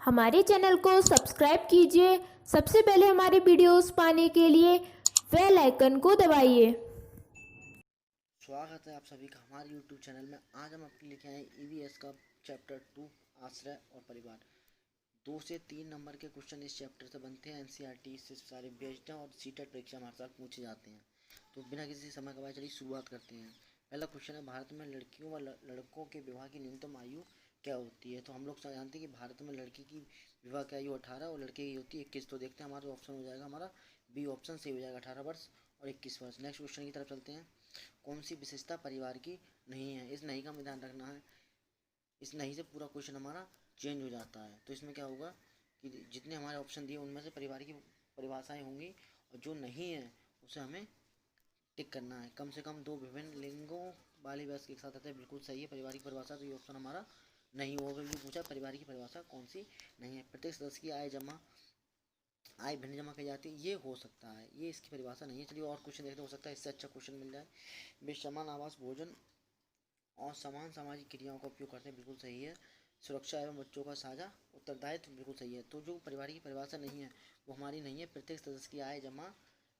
हमारे चैनल को सब्सक्राइब कीजिए। सबसे पहले हमारे वीडियोस पाने के लिए बेल आइकन को दबाइए। स्वागत है आप सभी का हमारे YouTube चैनल में। आज हम आपके लेके आए EVS का चैप्टर 2 आश्रय और परिवार। 2 से 3 नंबर के क्वेश्चन इस चैप्टर से बनते हैं। NCERT से सारे बेस्ड हैं और सीटेट परीक्षा हमारे साथ पूछे जाते हैं। तो बिना किसी समय गवाए चलिए शुरुआत करते हैं। पहला क्वेश्चन है, भारत में लड़कियों व लड़कों के विवाह की न्यूनतम आयु क्या होती है? तो हम लोग जानते हैं कि भारत में लड़की की विवाह की आयु 18 और लड़के की होती है 21। तो देखते हैं हमारा ऑप्शन हो जाएगा, हमारा बी ऑप्शन सही हो जाएगा, 18 वर्ष और 21 वर्ष। नेक्स्ट क्वेश्चन की तरफ चलते हैं। कौन सी विशेषता परिवार की नहीं है? इस नहीं का हमें ध्यान रखना है। इस नहीं से पूरा क्वेश्चन हमारा चेंज हो जाता है। तो इसमें क्या होगा कि जितने हमारे ऑप्शन दिए उनमें से परिवार की परिभाषाएं होंगी और जो नहीं है उसे हमें टिक करना है। कम से कम 2 विभिन्न लिंगों वाली वस्तु एक साथ आते हैं, बिल्कुल सही है परिवार की परिभाषा। तो ये ऑप्शन हमारा नहीं होगा। भी पूछा परिवार की परिभाषा कौन सी नहीं है? प्रत्येक सदस्य की आय भिन्न जमा की जाती है, ये हो सकता है, ये इसकी परिभाषा नहीं है। चलिए और क्वेश्चन देखते, हो सकता है इससे अच्छा क्वेश्चन मिल जाए। वे समान आवास, भोजन और समान सामाजिक क्रियाओं का उपयोग करते हैं, बिल्कुल सही है। सुरक्षा एवं बच्चों का साझा उत्तरदायित्व, बिल्कुल सही है। तो जो परिवार की परिभाषा नहीं है वो हमारी नहीं है। प्रत्येक सदस्य की आय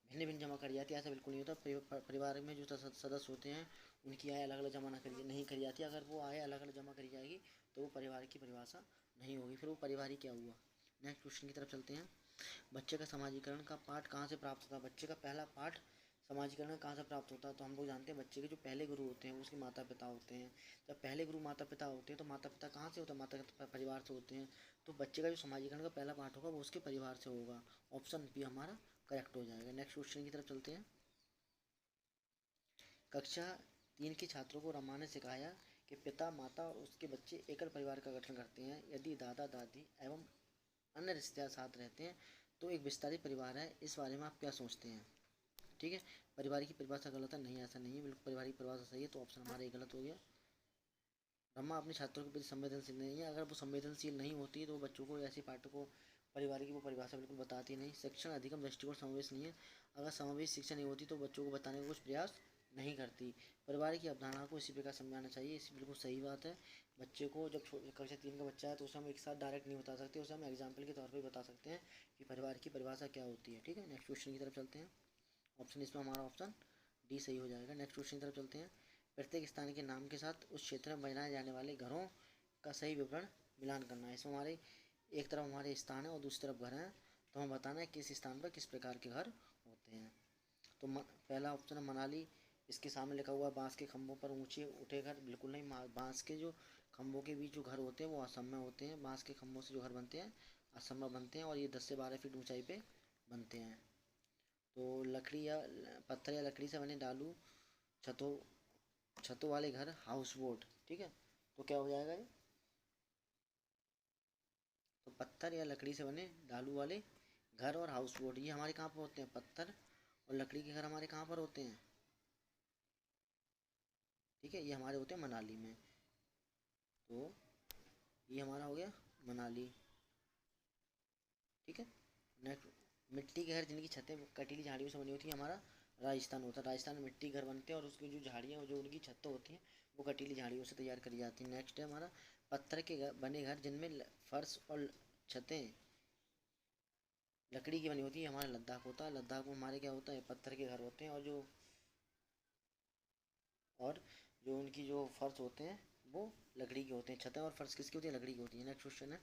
भिन्न भिन्न जमा करी जाती है, ऐसा बिल्कुल नहीं होता। परिवार में जो सदस्य होते हैं उनकी आय अलग अलग जमा नहीं करी जाती। अगर वो आय अलग अलग जमा करी जाएगी तो वो परिवार की परिभाषा नहीं होगी, फिर वो परिवार ही क्या हुआ। नेक्स्ट क्वेश्चन की तरफ चलते हैं। बच्चे का समाजीकरण का पाठ कहाँ से प्राप्त होता है? बच्चे का पहला पाठ समाजीकरण कहाँ से प्राप्त होता है? तो हम लोग जानते हैं बच्चे के जो पहले गुरु होते हैं वो उसके माता पिता होते हैं। जब पहले गुरु माता पिता होते हैं तो माता पिता कहाँ से होते हैं? माता परिवार से होते हैं। तो बच्चे का जो समाजीकरण का पहला पाठ होगा वो उसके परिवार से होगा। ऑप्शन बी हमारा करेक्ट हो जाएगा। नेक्स्ट क्वेश्चन की तरफ चलते हैं। कक्षा 3 के छात्रों को रमा ने सिखाया कि पिता माता और उसके बच्चे एकल परिवार का गठन करते हैं यदि दादा दादी एवं अन्य रिश्तेदार साथ रहते हैं तो एक विस्तारित परिवार है। इस बारे में आप क्या सोचते हैं? ठीक है, परिवार की परिभाषा गलत है, नहीं ऐसा नहीं है, बिल्कुल परिवार की परिभाषा सही है। तो ऑप्शन हमारा ये गलत हो गया। रमा अपने छात्रों के प्रति संवेदनशील नहीं है। अगर वो संवेदनशील नहीं होती तो बच्चों को ऐसी पाठों को परिवार की वो परिभाषा बिल्कुल बताती नहीं। शिक्षण अधिगम दृष्टिकोण समावेश नहीं है। अगर समावेश शिक्षा नहीं होती तो बच्चों को बताने का कुछ प्रयास नहीं करती। परिवार की अवधारणा को इसी प्रकार समझाना चाहिए, इसी बिल्कुल सही बात है। बच्चे को जब कक्षा 3 का बच्चा है तो उसे हम एक साथ डायरेक्ट नहीं बता सकते, उसे हम एग्जाम्पल के तौर पर बता सकते हैं कि परिवार की परिभाषा क्या होती है। ठीक है, नेक्स्ट क्वेश्चन की तरफ चलते हैं। ऑप्शन इसमें हमारा ऑप्शन डी सही हो जाएगा। नेक्स्ट क्वेश्चन की तरफ चलते हैं। प्रत्येक स्थान के नाम के साथ उस क्षेत्र में बनाए जाने वाले घरों का सही विवरण मिलान करना है। इसमें हमारे एक तरफ हमारे स्थान है और दूसरी तरफ घर हैं, तो हमें बताना है किस स्थान पर किस प्रकार के घर होते हैं। तो पहला ऑप्शन है मनाली। इसके सामने लिखा हुआ बांस के खंभों पर ऊंचे उठे घर, बिल्कुल नहीं। बांस के जो खंभों के बीच जो घर होते हैं वो असम में होते हैं। बांस के खंभों से जो घर बनते हैं असम में बनते हैं और ये 10 से 12 फीट ऊंचाई पे बनते हैं। तो लकड़ी या पत्थर या लकड़ी से बने डालू छतों छतों वाले घर हाउस बोट। ठीक है, तो क्या हो जाएगा ये? तो पत्थर या लकड़ी से बने डालू वाले घर और हाउस बोट ये हमारे कहाँ पर होते हैं? पत्थर और लकड़ी के घर हमारे कहाँ पर होते हैं? ठीक है, ये हमारे होते हैं मनाली में। तो ये हमारा हो गया मनाली। ठीक है, नेक्स्ट मिट्टी के घर जिनकी छतें कटीली झाड़ियों से बनी होती है हमारा राजस्थान होता है। राजस्थान में मिट्टी घर बनते हैं और उसकी जो झाड़ियाँ जो उनकी छतें होती हैं वो कटीली झाड़ियों से तैयार करी जाती हैं। नेक्स्ट है हमारा पत्थर के बने घर जिनमें फर्श और छतें लकड़ी की बनी होती है, हमारा लद्दाख होता है। लद्दाख में हमारे क्या होता है? पत्थर के घर होते हैं और जो उनकी जो फर्श होते हैं वो लकड़ी के होते हैं। छतें और फर्श किसकी होती है? लकड़ी की होती है। नेक्स्ट क्वेश्चन है,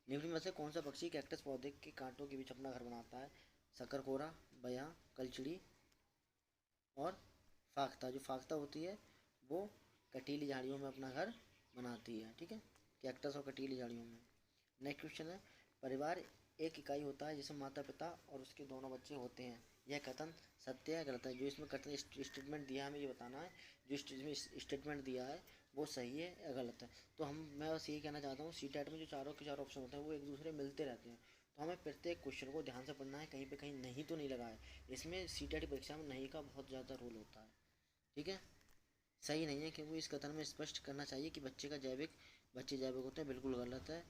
निम्न में से कौन सा पक्षी कैक्टस पौधे के कांटों के बीच अपना घर बनाता है? शकरकोरा, बया, कलचड़ी और फाख्ता। जो फाख्ता होती है वो कटीली झाड़ियों में अपना घर बनाती है। ठीक है, कैक्टस और कटीली झाड़ियों में। नेक्स्ट क्वेश्चन है, परिवार एक इकाई होता है जिसमें माता पिता और उसके दोनों बच्चे होते हैं, यह कथन सत्य है गलत है? जो इसमें कथन स्टेटमेंट दिया है हमें ये बताना है, जो इसमें स्टेटमेंट दिया है वो सही है या गलत है। तो मैं बस यही कहना चाहता हूँ, सीटेट में जो चारों के चार ऑप्शन होते हैं वो एक दूसरे मिलते रहते हैं, तो हमें प्रत्येक क्वेश्चन को ध्यान से पढ़ना है, कहीं पे कहीं नहीं तो नहीं लगा है। इसमें सीटेट परीक्षा में नहीं का बहुत ज़्यादा रोल होता है। ठीक है, सही नहीं है क्योंकि इस कथन में स्पष्ट करना चाहिए कि बच्चे जैविक होते हैं, बिल्कुल गलत है।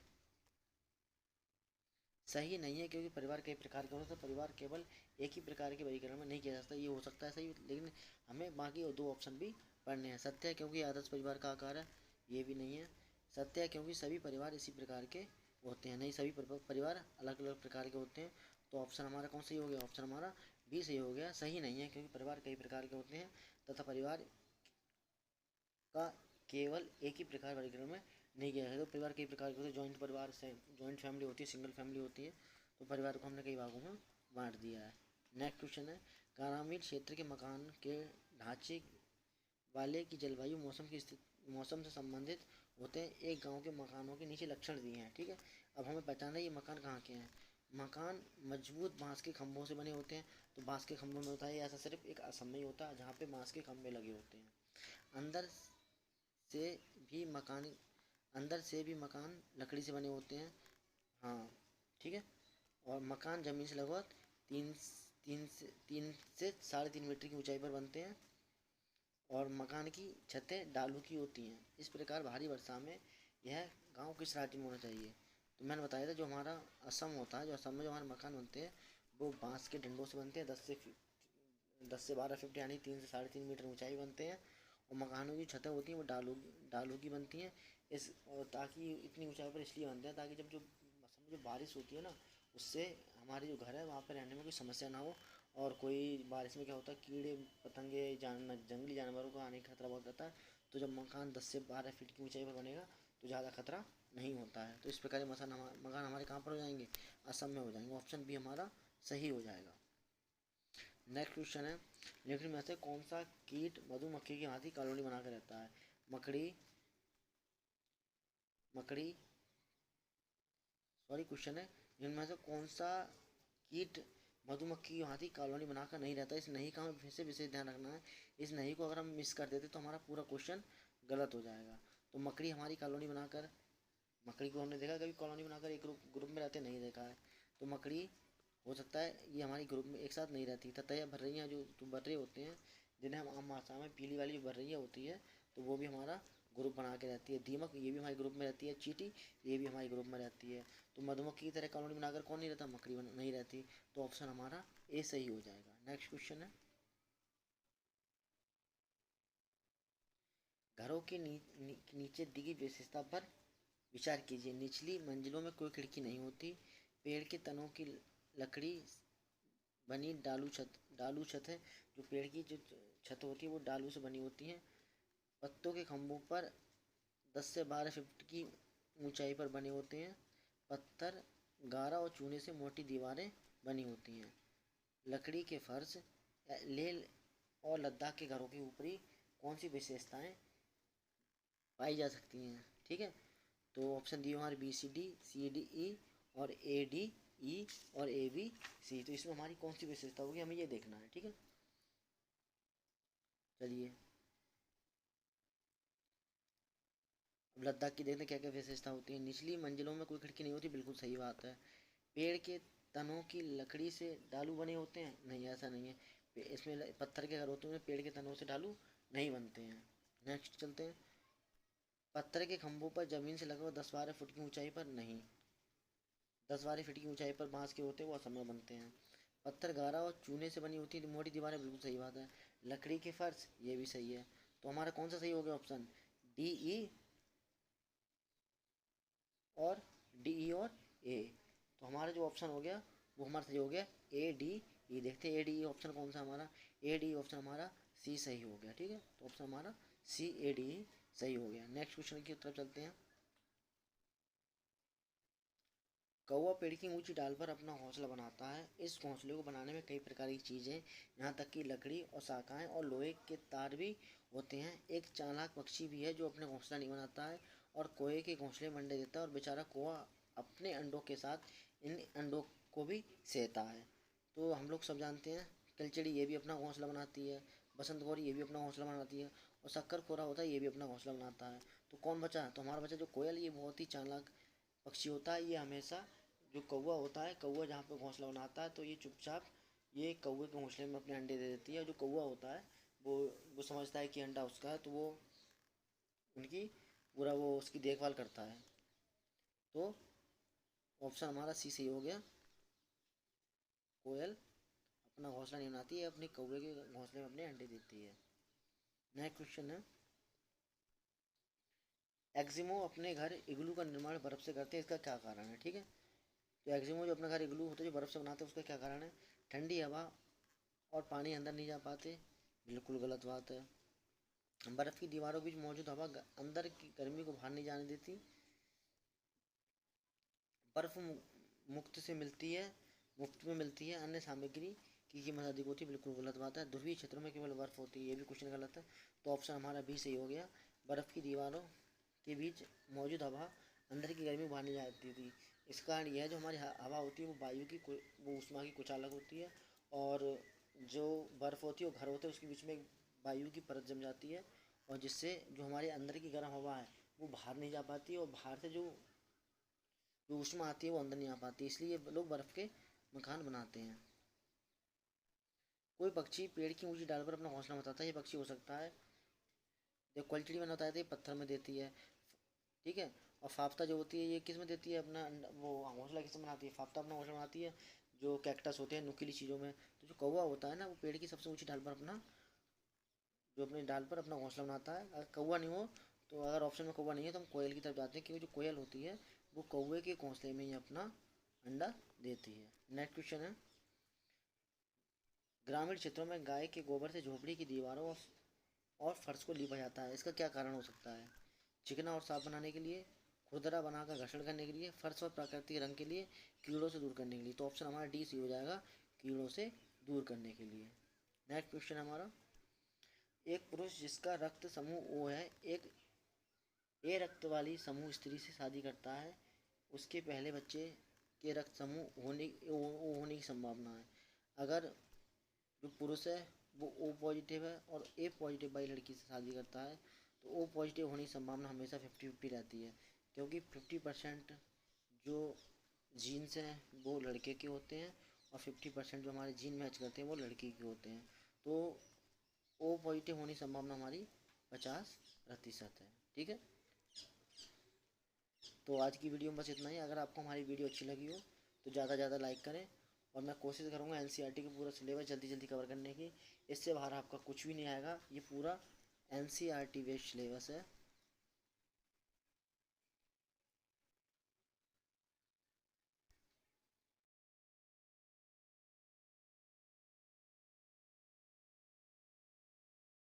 सही नहीं है क्योंकि परिवार कई प्रकार के होते हैं, परिवार केवल एक ही प्रकार के वर्गीकरण में नहीं किया जा सकता। ये हो सकता है सही, लेकिन हमें बाकी 2 ऑप्शन भी पढ़ने हैं। सत्य है क्योंकि आदर्श परिवार का आकार है, ये भी नहीं है। सत्य है क्योंकि सभी परिवार इसी प्रकार के होते हैं, नहीं सभी परिवार अलग अलग प्रकार के होते हैं। तो ऑप्शन हमारा कौन सही हो गया, ऑप्शन हमारा बी सही हो गया। सही नहीं है क्योंकि परिवार कई प्रकार के होते हैं तथा परिवार का केवल एक ही प्रकार वर्गीकरण में नहीं किया है। तो परिवार कई प्रकार के होते हैं, जॉइंट परिवार से जॉइंट फैमिली होती है, सिंगल फैमिली होती है। तो परिवार को हमने कई भागों में बांट दिया है। नेक्स्ट क्वेश्चन है, ग्रामीण क्षेत्र के मकान के ढांचे वाले की जलवायु मौसम की स्थिति मौसम से संबंधित होते हैं। एक गांव के मकानों के नीचे लक्षण दिए हैं, ठीक है। अब हमें पहचानना है ये मकान कहाँ के हैं। मकान मजबूत बांस के खंभों से बने होते हैं। तो बांस के खंभों में होता है, ऐसा सिर्फ एक असम में ही होता है जहाँ पे बांस के खंभे लगे होते हैं। अंदर से भी मकान अंदर से भी मकान लकड़ी से बने होते हैं, हाँ ठीक है। और मकान जमीन से लगभग तीन तीन से 3.5 मीटर की ऊंचाई पर बनते हैं और मकान की छतें डालू की होती हैं। इस प्रकार भारी वर्षा में यह गांव किस राज्य में होना चाहिए। तो मैंने बताया था जो हमारा असम होता है, जो असम में जो हमारे मकान बनते हैं वो बांस के डंडों से बनते हैं। 10 से 12 फीट यानी 3 से 3.5 मीटर ऊंचाई बनते हैं। और मकानों की छतें होती हैं वो डालू की बनती हैं। इस और ताकि इतनी ऊंचाई पर इसलिए बनते हैं ताकि जब जो असम में जो बारिश होती है ना, उससे हमारे जो घर है वहाँ पर रहने में कोई समस्या ना हो। और कोई बारिश में क्या होता है, कीड़े पतंगे जंगली जानवरों का आने का खतरा बहुत रहता है। तो जब मकान 10 से 12 फीट की ऊंचाई पर बनेगा तो ज़्यादा खतरा नहीं होता है। तो इस प्रकार मकान हमारे कहाँ पर हो जाएंगे, असम में हो जाएंगे। ऑप्शन बी हमारा सही हो जाएगा। नेक्स्ट क्वेश्चन है, निम्न में से कौन सा कीट मधुमक्खी की भांति कॉलोनी बनाकर रहता है। मकड़ी मकड़ी सॉरी क्वेश्चन है, इनमें से कौन सा कीट मधुमक्खी की भांति कॉलोनी बनाकर नहीं रहता। इस नहीं का हमें फिर से विशेष ध्यान रखना है। इस नहीं को अगर हम मिस कर देते तो हमारा पूरा क्वेश्चन गलत हो जाएगा। तो मकड़ी हमारी कॉलोनी बनाकर, मकड़ी को हमने देखा कभी कॉलोनी बनाकर एक ग्रुप में रहते नहीं देखा है। तो मकड़ी हो सकता है ये हमारी ग्रुप में एक साथ नहीं रहती। तथा यह भर्रियाँ जो बर्रे होते हैं जिन्हें हम आम भाषा में पीली वाली जो बर्रियाँ होती है तो वो भी हमारा ग्रुप बना के रहती है। दीमक ये भी हमारे ग्रुप में रहती है। चींटी ये भी हमारे ग्रुप में रहती है। तो मधुमक्खी की तरह कॉलोनी बनाकर कौन नहीं रहता, मकड़ी नहीं रहती। तो ऑप्शन हमारा ए सही हो जाएगा। नेक्स्ट क्वेश्चन है, घरों के नीचे दी गई विशेषता पर विचार कीजिए। निचली मंजिलों में कोई खिड़की नहीं होती। पेड़ के तनों की लकड़ी बनी डालू छत है। जो पेड़ की जो छत होती है वो डालू से बनी होती है। पत्तों के खंभों पर 10 से 12 फीट की ऊंचाई पर बने होते हैं। पत्थर गारा और चूने से मोटी दीवारें बनी होती हैं। लकड़ी के फर्श लेह और लद्दाख के घरों की ऊपरी कौन सी विशेषताएं पाई जा सकती हैं, ठीक है। तो ऑप्शन दिए हमारे BCD, CD, E और AD, E और ABC। तो इसमें हमारी कौन सी विशेषता होगी हमें ये देखना है, ठीक है। चलिए अब लद्दाख की देखते हैं क्या क्या विशेषता होती है। निचली मंजिलों में कोई खिड़की नहीं होती, बिल्कुल सही बात है। पेड़ के तनों की लकड़ी से डालू बने होते हैं, नहीं ऐसा नहीं है। इसमें पत्थर के घर होते हैं, पेड़ के तनों से डालू नहीं बनते हैं। नेक्स्ट चलते हैं, पत्थर के खंभों पर जमीन से लगभग 10-12 फुट की ऊंचाई पर नहीं, 10-12 फीट की ऊंचाई पर बांस के होते हैं वो असम में बनते हैं। पत्थर गारा और चूने से बनी होती है मोटी दीवारें, बिल्कुल सही बात है। लकड़ी के फर्श ये भी सही है। तो हमारा कौन सा सही हो गया, ऑप्शन DE और DE और A। तो हमारा जो ऑप्शन हो गया वो हमारा सही हो गया ADE। देखते हैं ADE ऑप्शन कौन सा हमारा, ADE ऑप्शन हमारा C सही हो गया, ठीक है। तो ऑप्शन हमारा CADE सही हो गया। नेक्स्ट क्वेश्चन की तरफ चलते हैं। कौवा पेड़ की ऊंची डाल पर अपना घोंसला बनाता है। इस घोंसले को बनाने में कई प्रकार की चीज़ें, यहाँ तक कि लकड़ी और शाखाएं और लोहे के तार भी होते हैं। एक चालाक पक्षी भी है जो अपने घोंसला नहीं बनाता है और कोए के घोंसले में अंडे देता है। और बेचारा कौवा अपने अंडों के साथ इन अंडों को भी सहता है। तो हम लोग सब जानते हैं कलचड़ी ये भी अपना घोंसला बनाती है, बसंत कौरी ये भी अपना घोंसला बनाती है और शक्कर खोरा होता है ये भी अपना घोंसला बनाता है। तो कौन बचा, तो हमारा बचा जो कोयल, ये बहुत ही चालाक पक्षी होता है। ये हमेशा जो कौवा होता है, कौवा जहाँ पे घोंसला बनाता है तो ये चुपचाप ये कौवे के घोंसले में अपने अंडे दे देती है। जो कौवा होता है वो समझता है कि अंडा उसका है तो वो उनकी पूरा वो उसकी देखभाल करता है। तो ऑप्शन हमारा C सही हो गया। कोयल अपना घोंसला नहीं बनाती है, अपने कौवे के घोंसले में अपने अंडे देती है। नेक्स्ट क्वेश्चन है, एग्जिमो अपने घर इग्लू का निर्माण बर्फ से करते हैं, इसका क्या कारण है? ठीक है, तो एग्जिमो जो अपना घर इग्लू होता है जो बर्फ से बनाते हैं उसका क्या कारण है? ठंडी हवा और पानी अंदर नहीं जा पाते, बिल्कुल गलत बात है। बर्फ की दीवारों के बीच मौजूद हवा अंदर की गर्मी को बाहर नहीं जाने देती। बर्फ मुफ्त से मिलती है, मुफ्त में मिलती है, अन्य सामग्री की कीमत अधिक होती है, बिल्कुल गलत बात है। ध्रुवीय क्षेत्रों में केवल बर्फ होती है, ये भी क्वेश्चन गलत है। तो ऑप्शन हमारा बी सही हो गया। बर्फ की दीवारों के बीच मौजूद हवा अंदर की गर्मी बाहर नहीं जाती थी। इसका कारण यह है जो हमारी हवा होती है वो वायु की वो ऊष्मा की कुचालक होती है, और जो बर्फ़ होती है वो घर होते हैं उसके बीच में एक वायु की परत जम जाती है, और जिससे जो हमारे अंदर की गर्म हवा है वो बाहर नहीं जा पाती, और बाहर से जो जो ऊष्मा आती है वो अंदर नहीं आ पाती, इसलिए लोग बर्फ़ के मकान बनाते हैं। कोई पक्षी पेड़ की ऊंची डाल पर अपना घोंसला बताता है, ये पक्षी हो सकता है, जब क्वालिटी मैंने बताया था ये पत्थर में देती है, ठीक है। और फाफ्ता जो होती है ये किस में देती है अपना वो घोंसला किस में बनाती है? फाफ्ता अपना घोंसला बनाती है जो कैक्टस होते हैं, नुकीली चीज़ों में। तो जो कौवा होता है ना वो पेड़ की सबसे ऊंची डाल पर अपना जो अपनी डाल पर अपना घोंसला बनाता है। अगर कौवा नहीं हो तो, अगर ऑप्शन में कौवा नहीं है तो हम कोयल की तरफ जाते हैं, क्योंकि जो कोयल होती है वो कौवे के घोंसले में ही अपना अंडा देती है। नेक्स्ट क्वेश्चन है, ग्रामीण क्षेत्रों में गाय के गोबर से झोपड़ी की दीवारों और फर्श को लीपा जाता है, इसका क्या कारण हो सकता है? चिकना और साफ बनाने के लिए, खुरदरा बनाकर घर्षण करने के लिए, फर्श और प्राकृतिक रंग के लिए, कीड़ों से दूर करने के लिए। तो ऑप्शन हमारा डी सी हो जाएगा, कीड़ों से दूर करने के लिए। नेक्स्ट क्वेश्चन हमारा, एक पुरुष जिसका रक्त समूह ओ है एक ए रक्त वाली समूह स्त्री से शादी करता है, उसके पहले बच्चे के रक्त समूह होने की संभावना है। अगर जो पुरुष है वो ओ पॉजिटिव है और ए पॉजिटिव वाली लड़की से शादी करता है तो ओ पॉजिटिव होने की संभावना हमेशा 50-50 रहती है, क्योंकि 50% जो जीन्स हैं वो लड़के के होते हैं और 50% जो हमारे जीन मैच करते हैं वो लड़की के होते हैं। तो ओ पॉजिटिव होने की संभावना हमारी 50% है, ठीक है। तो आज की वीडियो में बस इतना ही। अगर आपको हमारी वीडियो अच्छी लगी हो तो ज़्यादा से ज़्यादा लाइक करें, और मैं कोशिश करूँगा एनसीईआरटी का पूरा सिलेबस जल्दी जल्दी कवर करने की। इससे बाहर आपका कुछ भी नहीं आएगा, ये पूरा एनसीईआरटी बेस्ड सिलेबस है।